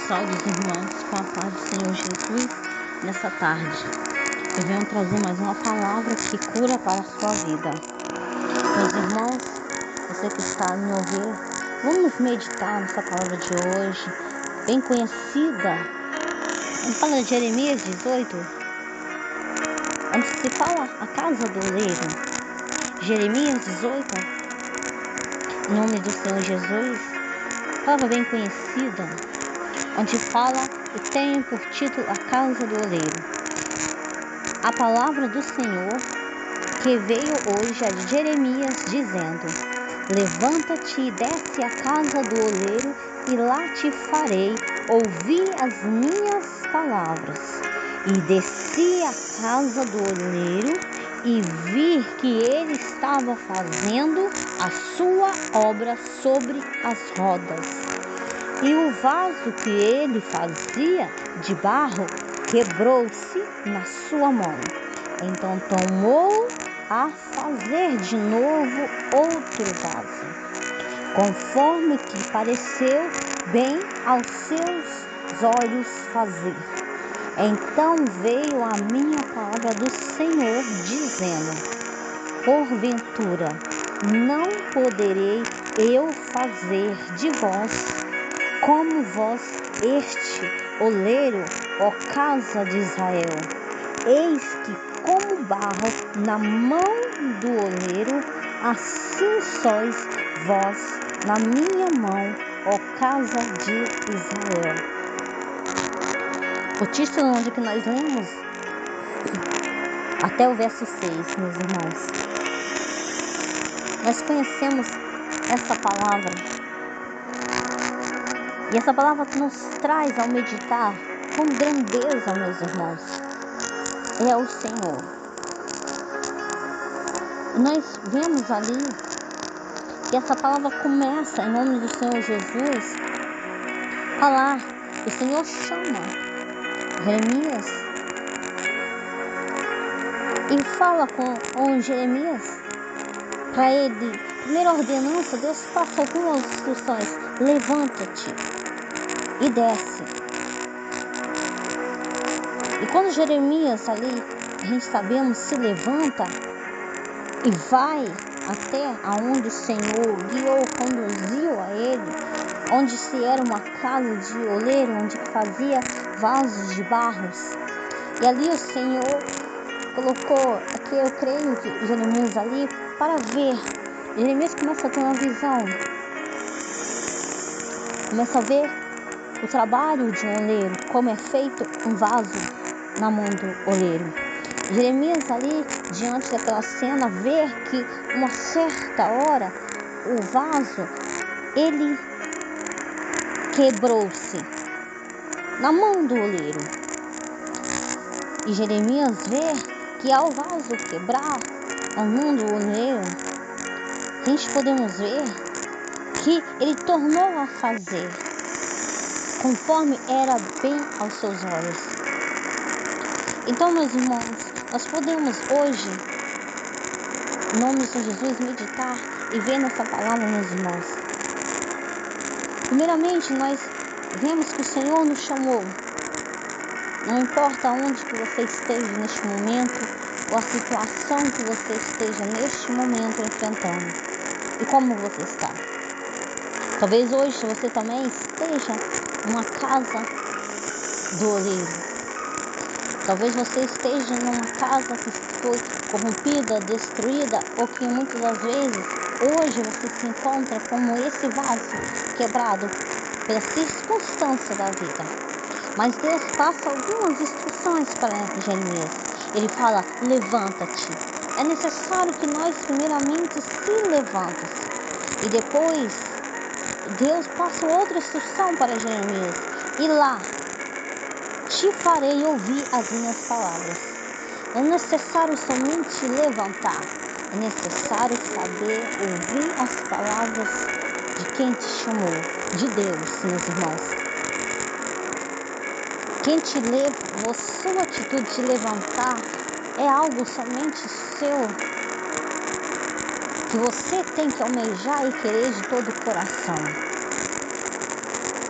Salve os irmãos, com a paz do Senhor Jesus nessa tarde. Eu venho trazer mais uma palavra que cura para a sua vida. Meus irmãos, você que está a me ouvir, vamos meditar nessa palavra de hoje, bem conhecida. Fala de Jeremias 18, onde se fala a casa do oleiro. Jeremias 18, em nome do Senhor Jesus, palavra bem conhecida, onde fala e tem por título a casa do oleiro. A palavra do Senhor que veio hoje é de Jeremias, dizendo: levanta-te e desce à casa do oleiro, e lá te farei ouvir as minhas palavras. E desci à casa do oleiro e vi que ele estava fazendo a sua obra sobre as rodas. E o vaso que ele fazia de barro quebrou-se na sua mão. Então tomou a fazer de novo outro vaso, conforme que pareceu bem aos seus olhos fazer. Então veio a minha palavra do Senhor, dizendo: porventura não poderei eu fazer de vós como vós este oleiro, ó casa de Israel? Eis que como barro na mão do oleiro, assim sois vós na minha mão, ó casa de Israel. O título onde que nós lemos até o verso 6, meus irmãos. Nós conhecemos essa palavra. E essa palavra nos traz ao meditar com grandeza, meus irmãos, é o Senhor. E nós vemos ali que essa palavra começa, em nome do Senhor Jesus, falar. O Senhor chama Jeremias e fala com Jeremias para ele. Primeira ordenança, Deus passa algumas instruções: levanta-te e desce. E quando Jeremias ali, a gente sabemos, se levanta e vai até aonde o Senhor guiou, conduziu a ele, onde se era uma casa de oleiro, onde fazia vasos de barros. E ali o Senhor colocou, aqui eu creio que Jeremias ali, para ver. Jeremias começa a ter uma visão, começa a ver o trabalho de um oleiro, como é feito um vaso na mão do oleiro. Jeremias ali, diante daquela cena, vê que uma certa hora o vaso, ele quebrou-se na mão do oleiro. E Jeremias vê que ao vaso quebrar na mão do oleiro, a gente podemos ver que ele tornou a fazer conforme era bem aos seus olhos. Então, meus irmãos, nós podemos hoje, em nome de Jesus, meditar e ver nessa palavra, meus irmãos. Primeiramente, nós vemos que o Senhor nos chamou. Não importa onde que você esteja neste momento, ou a situação que você esteja neste momento enfrentando, e como você está. Talvez hoje você também esteja numa casa do oleiro. Talvez você esteja numa casa que foi corrompida, destruída, ou que muitas das vezes hoje você se encontra como esse vaso quebrado pela circunstância da vida. Mas Deus passa algumas instruções para Jeremias. Ele fala: levanta-te. É necessário que nós primeiramente se levantemos. E depois Deus passa outra instrução para Jeremias: e lá te farei ouvir as minhas palavras. Não é necessário somente levantar, é necessário saber ouvir as palavras de quem te chamou, de Deus, meus irmãos. Quem te levou, sua atitude de levantar é algo somente seu, que você tem que almejar e querer de todo o coração.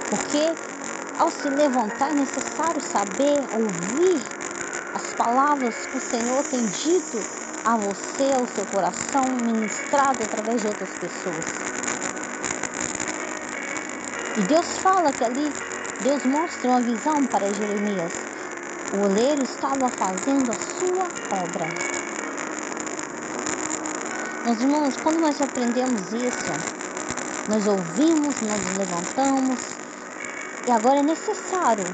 Porque ao se levantar, é necessário saber, ouvir as palavras que o Senhor tem dito a você, ao seu coração, ministrado através de outras pessoas. E Deus fala que ali, Deus mostra uma visão para Jeremias. O oleiro estava fazendo a sua obra. Meus irmãos, quando nós aprendemos isso, nós ouvimos, nós nos levantamos, e agora é necessário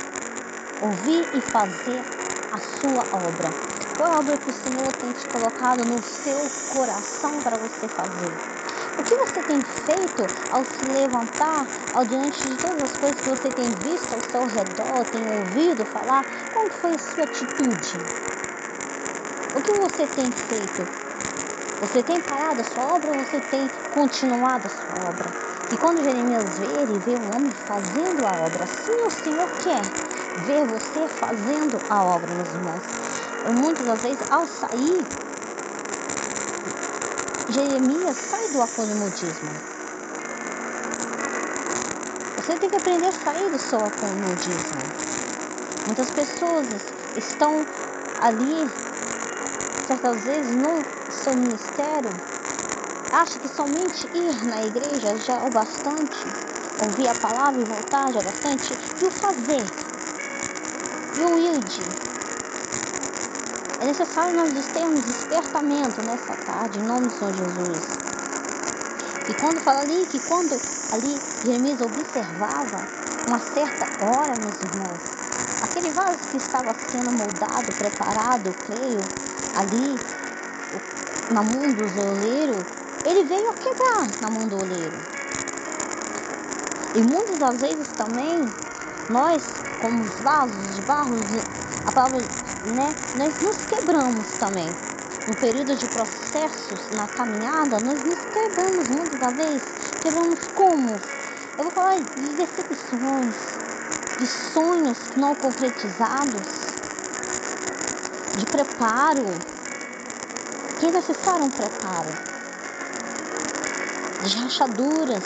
ouvir e fazer a sua obra. Qual é a obra que o Senhor tem te colocado no seu coração para você fazer? O que você tem feito ao se levantar, ao diante de todas as coisas que você tem visto ao seu redor, tem ouvido falar? Qual foi a sua atitude? O que você tem feito? Você tem parado a sua obra ou você tem continuado a sua obra? E quando Jeremias vê, ele vê um homem fazendo a obra. Assim o Senhor quer ver você fazendo a obra, meus irmãos. Muitas das vezes, ao sair, Jeremias sai do acomodismo. Você tem que aprender a sair do seu acomodismo. Muitas pessoas estão ali, certas vezes, no seu ministério, acham que somente ir na igreja já é o bastante, ouvir a palavra e voltar já é bastante, e o fazer, e o ide. É necessário nós termos despertamento nessa tarde, em nome do Senhor Jesus. E quando fala ali, que quando ali Jeremias observava uma certa hora, meus irmãos, aquele vaso que estava sendo moldado, preparado, creio, ali na mão do oleiro, ele veio a quebrar na mão do oleiro. E muitas das vezes também, nós, como os vasos de barro, a palavra, nós nos quebramos também. No período de processos, na caminhada, nós nos quebramos muitas das vezes. Quebramos como? Eu vou falar de decepções, de sonhos não concretizados, de preparo, que é necessário um preparo, de rachaduras.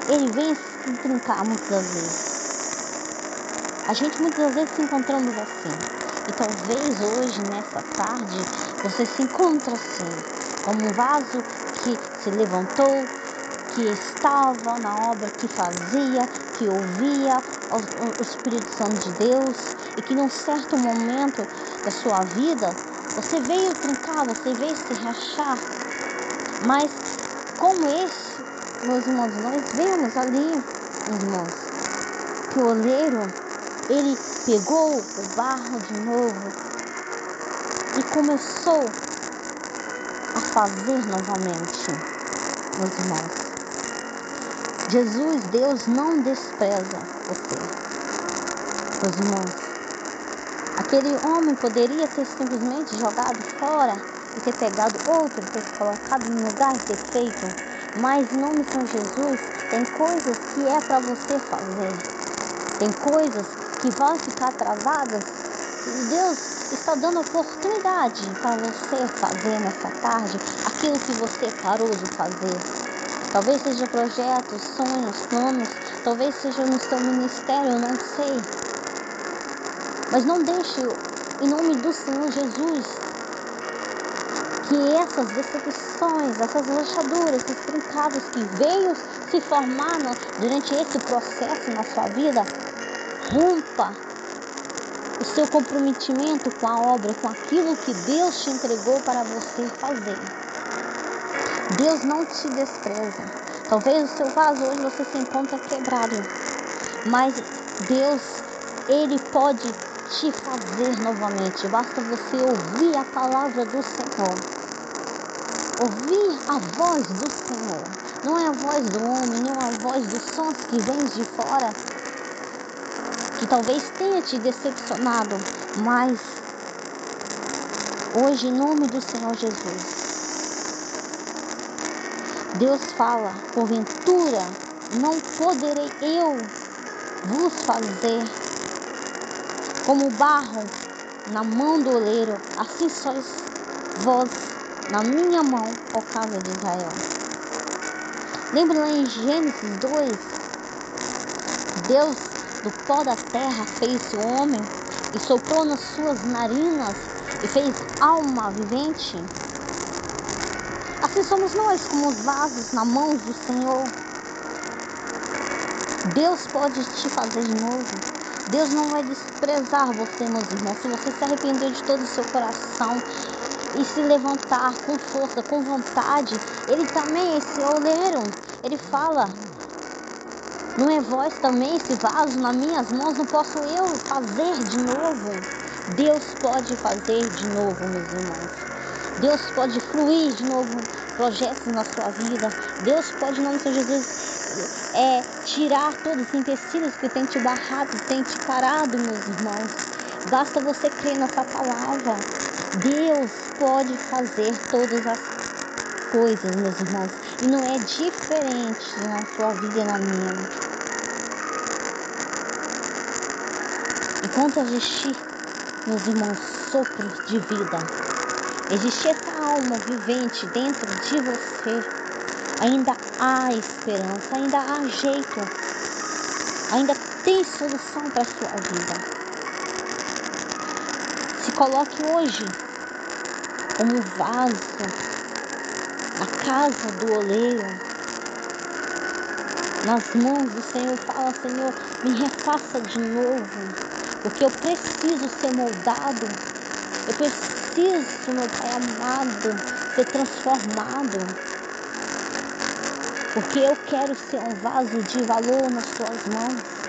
Ele vem se trincar muitas das vezes. A gente muitas das vezes se encontramos assim. E talvez hoje, nessa tarde, você se encontre assim, como um vaso que se levantou, que estava na obra, que fazia, que ouvia o Espírito Santo de Deus, e que num certo momento da sua vida, você veio trincar, você veio se rachar. Mas como esse, meus irmãos, nós vemos ali, irmãos, que o oleiro, ele pegou o barro de novo e começou a fazer novamente, meus irmãos. Jesus, Deus, não despreza você, meus irmãos. Aquele homem poderia ter simplesmente jogado fora e ter pegado outro, ter colocado no lugar e ter feito. Mas em nome de São Jesus, tem coisas que é para você fazer. Tem coisas que vão ficar travadas. E Deus está dando oportunidade para você fazer nessa tarde aquilo que você parou de fazer. Talvez seja projetos, sonhos, planos. Talvez seja no seu ministério, eu não sei. Mas não deixe, em nome do Senhor Jesus, que essas decepções, essas rachaduras, esses trincados que veio se formar durante esse processo na sua vida, rompa o seu comprometimento com a obra, com aquilo que Deus te entregou para você fazer. Deus não te despreza. Talvez o seu vaso hoje você se encontra quebrado, mas Deus, Ele pode te fazer novamente. Basta você ouvir a palavra do Senhor. Ouvir a voz do Senhor. Não é a voz do homem, não é a voz dos sons que vêm de fora, que talvez tenha te decepcionado, mas hoje, em nome do Senhor Jesus, Deus fala: porventura não poderei eu vos fazer como barro na mão do oleiro, assim sois vós na minha mão, ó casa de Israel. Lembra lá em Gênesis 2, Deus do pó da terra fez o homem e soprou nas suas narinas e fez alma vivente. Assim somos nós, como os vasos na mão do Senhor. Deus pode te fazer de novo. Deus não vai desprezar você, meus irmãos, se você se arrepender de todo o seu coração e se levantar com força, com vontade. Ele também, esse oleiro, ele fala: não é vós também esse vaso nas minhas mãos, não posso eu fazer de novo? Deus pode fazer de novo, meus irmãos. Deus pode fluir de novo projetos na sua vida. Deus pode, em nome de Jesus, tirar todos os empecilhos que tem te barrado, tem te parado, meus irmãos. Basta você crer nessa palavra. Deus pode fazer todas as coisas, meus irmãos, e não é diferente na sua vida e na minha. Enquanto existir, meus irmãos, sopro de vida, existir essa alma vivente dentro de você, ainda há esperança, ainda há jeito, ainda tem solução para a sua vida. Se coloque hoje como vaso na casa do oleiro, nas mãos do Senhor. Fala: Senhor, me refaça de novo, porque eu preciso ser moldado, eu preciso, meu Pai amado, ser transformado, porque eu quero ser um vaso de valor nas tuas mãos.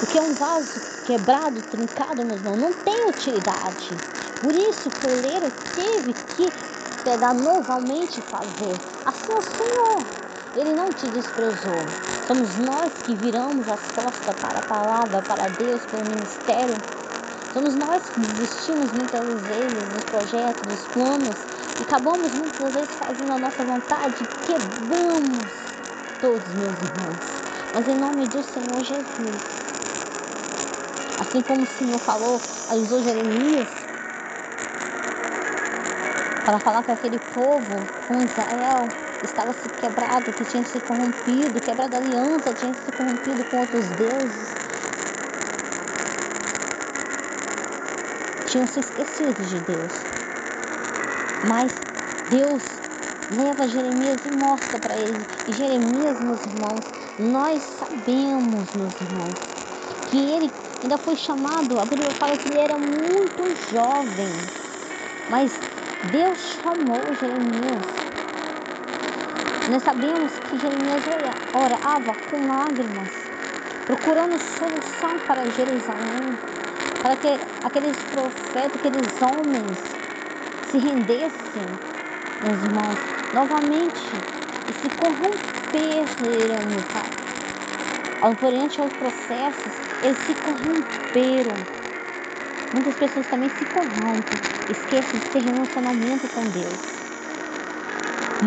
Porque um vaso quebrado, trincado, meus irmãos, não tem utilidade. Por isso que o oleiro teve que pegar novamente e fazer. Assim é o Senhor, Ele não te desprezou. Somos nós que viramos as costas para a palavra, para Deus, para o ministério. Somos nós que desistimos muitas vezes dos projetos, dos planos, e acabamos muitas vezes fazendo a nossa vontade, quebramos todos, meus irmãos. Mas em nome do Senhor Jesus, assim como o Senhor falou, usou Jeremias para falar com aquele povo, com Israel, estava se quebrado, que tinha se corrompido, quebrado a aliança, tinha se corrompido com outros deuses, tinham se esquecido de Deus. Mas Deus leva Jeremias e mostra para ele. E Jeremias, meus irmãos, nós sabemos, meus irmãos, que ele ainda foi chamado, a Bíblia fala que ele era muito jovem, mas Deus chamou Jeremias. Nós sabemos que Jeremias orava com lágrimas, procurando solução para Jerusalém, para que aqueles profetas, aqueles homens se rendessem, meus irmãos, novamente, e se corromperam, meu Pai. Durante os processos, eles se corromperam. Muitas pessoas também se corrompem, esquecem de ter relacionamento com Deus.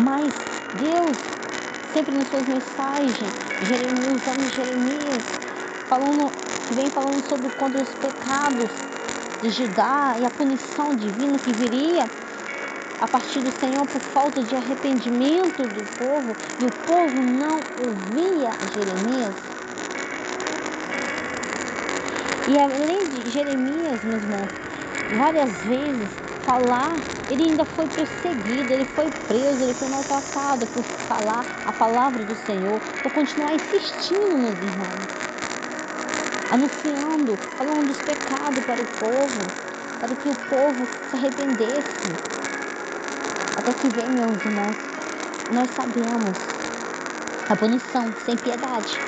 Mas Deus, sempre nas suas mensagens, Jeremias, que vem falando sobre contra os pecados de Judá e a punição divina que viria a partir do Senhor por falta de arrependimento do povo, e o povo não ouvia Jeremias. E além de Jeremias, meus irmãos, várias vezes falar, ele ainda foi perseguido, ele foi preso, ele foi maltratado por falar a palavra do Senhor, por continuar insistindo, meus irmãos, anunciando, falando dos pecados para o povo, para que o povo se arrependesse. Até que vem, meus irmãos, nós sabemos a punição sem piedade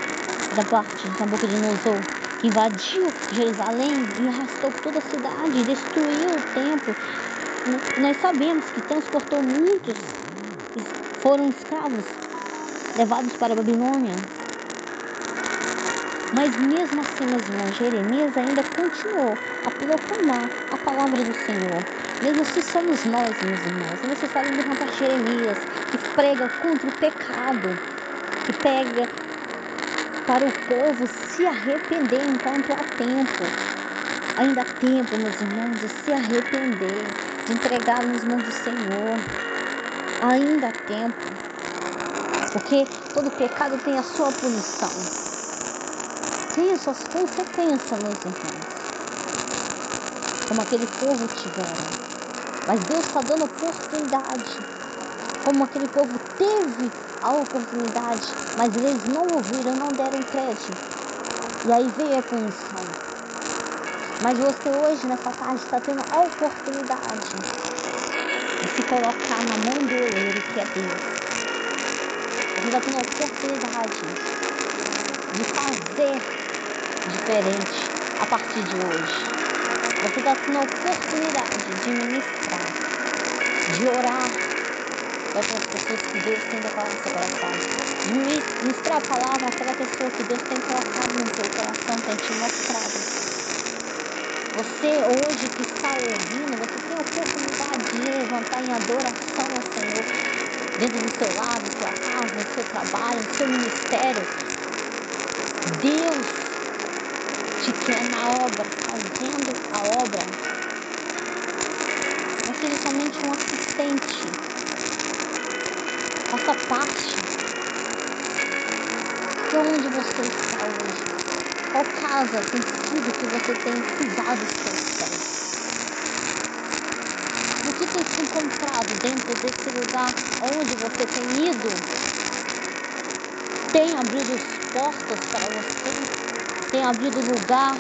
da parte de Nabucodonosor, que invadiu Jerusalém e arrastou toda a cidade, destruiu o templo. Nós sabemos que transportou muitos, foram escravos levados para a Babilônia. Mas mesmo assim, meus irmãos, Jeremias ainda continuou a proclamar a palavra do Senhor. Mesmo assim somos nós, meus irmãos. É necessário levantar Jeremias, que prega contra o pecado, que pega para o povo se arrepender enquanto há tempo. Ainda há tempo, meus irmãos, de se arrepender, de entregar nas mãos do Senhor. Ainda há tempo, porque todo pecado tem a sua punição. tem as suas consequências, meus irmãos. Como aquele povo tiveram. Mas Deus está dando oportunidade. Como aquele povo teve a oportunidade, mas eles não ouviram, não deram crédito. E aí veio a punição. Mas você hoje, nessa tarde, está tendo a oportunidade de se colocar na mão do oleiro, que é Deus. Você está tendo a oportunidade de fazer diferente a partir de hoje. Você está tendo a oportunidade de ministrar, de orar para aquelas pessoas que Deus tem colocado no seu coração. De ministrar a palavra àquela pessoa que Deus tem colocado no seu coração, tem te mostrado. Você hoje que está ouvindo, você tem a oportunidade de levantar em adoração ao Senhor. Dentro do seu lar, da sua casa, do seu trabalho, do seu ministério. Deus te quer na obra, fazendo a obra. Não seja somente um assistente. Faça parte. De onde você está hoje? Qual casa tem sido que você tem pisado os seus pés? O que tem se encontrado dentro desse lugar onde você tem ido? Tem abrido as portas para você? Tem abrido lugar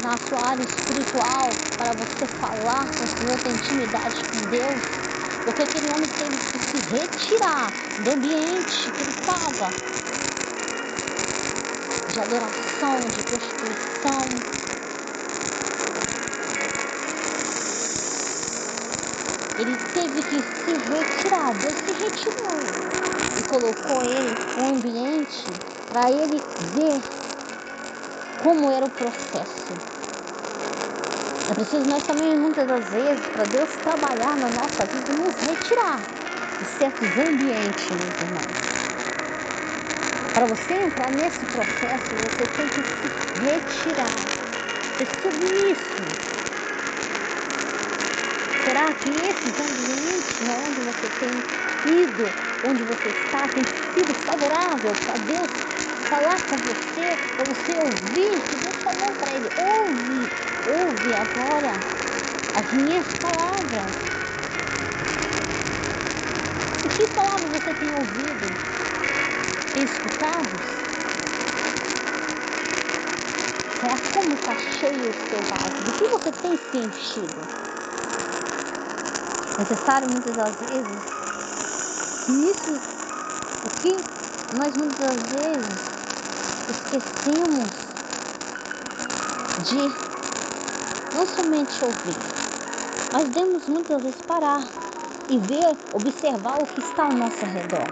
na sua área espiritual para você falar com o Senhor, ter intimidade com Deus? Porque aquele homem teve que se retirar do ambiente que ele estava, de adoração, de prostituição. Ele teve que se retirar. Deus se retirou e colocou ele em um ambiente para ele ver como era o processo. É preciso nós também, muitas das vezes, para Deus trabalhar na nossa vida, nos retirar de certos ambientes, meus irmãos. Para você entrar nesse processo, você tem que se retirar. Ser submisso. Será que esses ambientes onde você tem ido, onde você está, tem sido favorável para Deus falar com você, para você ouvir que Deus falou para ele? Ouve agora as minhas palavras. E que palavras você tem ouvido? Tem escutado? Será como está cheio o seu vaso? Do que você tem se enchido? Necessário muitas das vezes que isso, o que nós muitas das vezes esquecemos de não somente ouvir, mas devemos muitas vezes parar e ver, observar o que está ao nosso redor,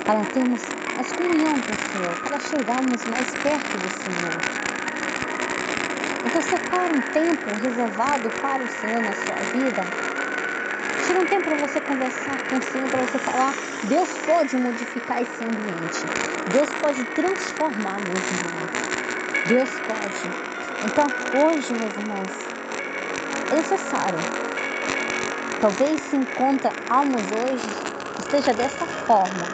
para termos mais comunhão com o Senhor, para chegarmos mais perto do Senhor. Então separe um tempo reservado para o Senhor na sua vida. Tira um tempo para você conversar com o Senhor, para você falar. Deus pode modificar esse ambiente. Deus pode transformar, meus irmãos. Deus pode. Então hoje, meus irmãos, é necessário. Talvez se encontre almas hoje que esteja dessa forma.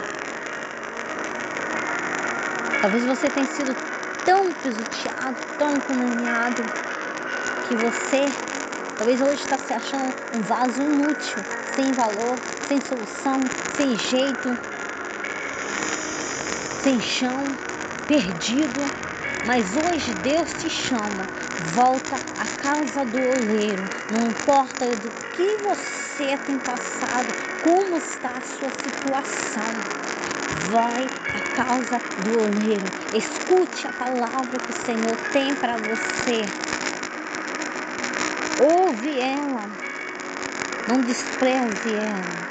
Talvez você tenha sido tão pisoteado, tão encaminhado, que você talvez hoje está se achando um vaso inútil, sem valor, sem solução, sem jeito, sem chão, perdido. Mas hoje Deus te chama, volta à casa do oleiro. Não importa do que você tem passado, como está a sua situação. Vai à casa do oleiro. Escute a palavra que o Senhor tem para você. Ouve ela. Não despreze ela.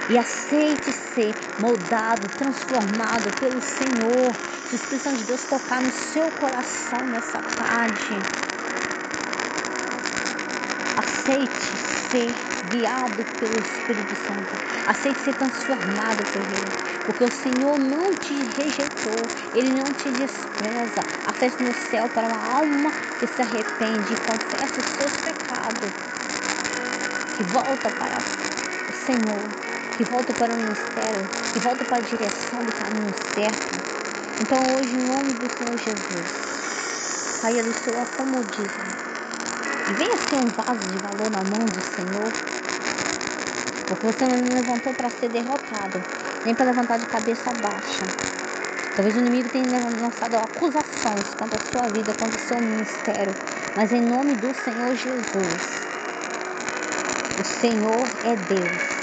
E aceite ser moldado, transformado pelo Senhor. Se o Espírito Santo de Deus tocar no seu coração nessa tarde, aceite ser guiado pelo Espírito Santo. Aceite ser transformado por Ele. Porque o Senhor não te rejeitou, Ele não te despreza. Há festa no céu para uma alma que se arrepende e confessa os seus pecados, que volta para o Senhor, que volta para o ministério, que volta para a direção do caminho certo. Então hoje, em nome do Senhor Jesus, saia do seu acomodismo e venha ser um vaso de valor na mão do Senhor, porque você não me levantou para ser derrotado, nem para levantar de cabeça baixa. Talvez o inimigo tenha lançado acusações contra a sua vida, contra o seu ministério, mas em nome do Senhor Jesus, o Senhor é Deus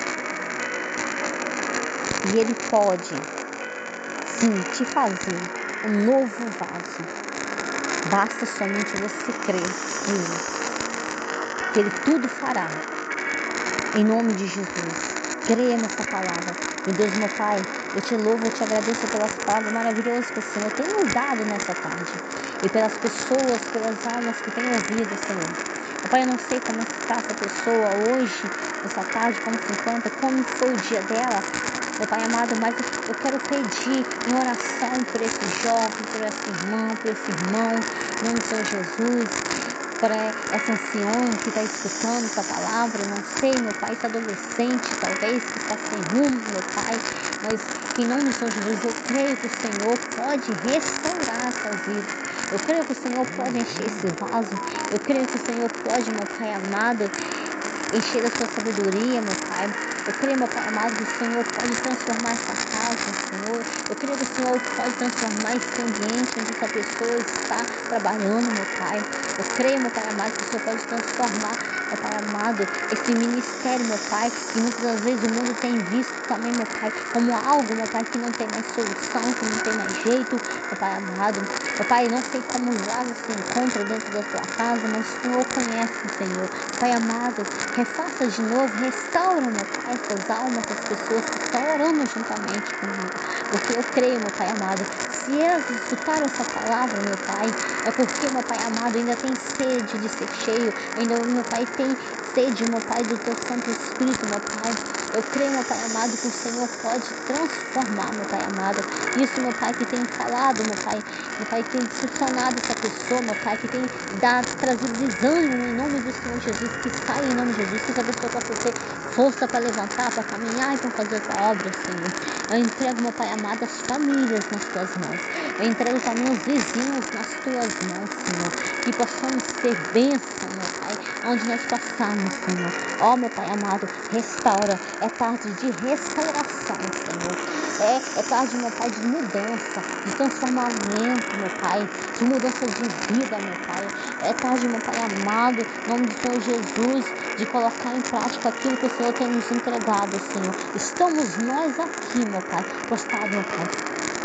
e Ele pode sim te fazer um novo vaso. Basta somente você crer nele, que Ele tudo fará. Em nome de Jesus, creia nessa palavra. E Deus, meu Pai, eu te louvo, eu te agradeço pelas palavras maravilhosas que o Senhor tem nos dado nessa tarde. E pelas pessoas, pelas almas que têm ouvido, Senhor. Meu Pai, eu não sei como está essa pessoa hoje, nessa tarde, como se encontra, como foi o dia dela. Meu Pai amado, mas eu quero pedir em oração por esse jovem, por essa irmã, por esse irmão, em nome do Senhor Jesus, para essa anciã que está escutando essa palavra, eu não sei, meu Pai, esse adolescente, talvez, que está sem rumo, meu Pai, mas em nome do Senhor Jesus, eu creio que o Senhor pode restaurar essa vida. Eu creio que o Senhor pode encher esse vaso, eu creio que o Senhor pode, meu Pai amado, encher da sua sabedoria, meu Pai. Eu creio, meu Pai amado, que o Senhor pode transformar essa casa, Senhor. Eu creio que o Senhor pode transformar esse ambiente onde essa pessoa está trabalhando, meu Pai. Eu creio, meu Pai amado, que o Senhor pode transformar, meu Pai amado, esse ministério, meu Pai, que muitas das vezes o mundo tem visto também, meu Pai, como algo, meu Pai, que não tem mais solução, que não tem mais jeito, meu Pai amado. Meu Pai, não sei como Lázaro se encontra dentro da sua casa, mas o Senhor conhece, Senhor. Pai amado, refaça de novo, restaura, meu Pai, essas almas, essas pessoas que estão orando juntamente comigo. Porque eu creio, meu Pai amado, se elas escutaram essa palavra, meu Pai, é porque, meu Pai amado, ainda tem sede de ser cheio, ainda, meu Pai, tem sede, meu Pai, do Teu Santo Espírito, meu Pai. Eu creio, meu Pai amado, que o Senhor pode transformar, meu Pai amado. Isso, meu Pai, que tem falado, meu Pai que tem decepcionado essa pessoa, meu Pai, que tem trazido desânimo em nome do Senhor Jesus, que sai em nome de Jesus, que essa pessoa possa ter força para levantar, para caminhar e para fazer a tua obra, Senhor. Eu entrego, meu Pai amado, as famílias nas tuas mãos. Eu entrego também os vizinhos nas tuas mãos, Senhor. Que possamos ser bênção, meu Pai, onde nós passamos, Senhor. Ó, meu Pai amado, restaura. É tarde de restauração, Senhor. É tarde, meu Pai, de mudança, de transformamento, meu Pai, de mudança de vida, meu Pai. É tarde, meu Pai amado, em nome do Senhor Jesus, de colocar em prática aquilo que o Senhor tem nos entregado, Senhor. Estamos nós aqui, meu Pai, prostrados, meu Pai,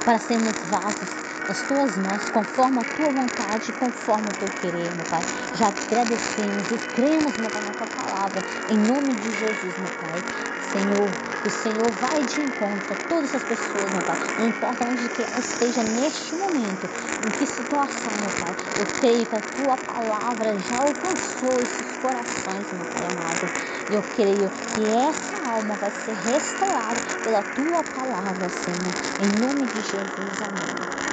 para sermos vasos nas tuas mãos, conforme a tua vontade, conforme o teu querer, meu Pai. Já te agradecemos e cremos, meu Pai, na tua palavra, em nome de Jesus, meu Pai. Senhor, o Senhor vai de encontro a todas essas pessoas, meu Pai. Não importa onde que ela esteja neste momento, em que situação, meu Pai. Eu creio que a tua palavra já alcançou esses corações, meu Pai amado. Eu creio que essa alma vai ser restaurada pela tua palavra, Senhor. Em nome de Jesus, amém.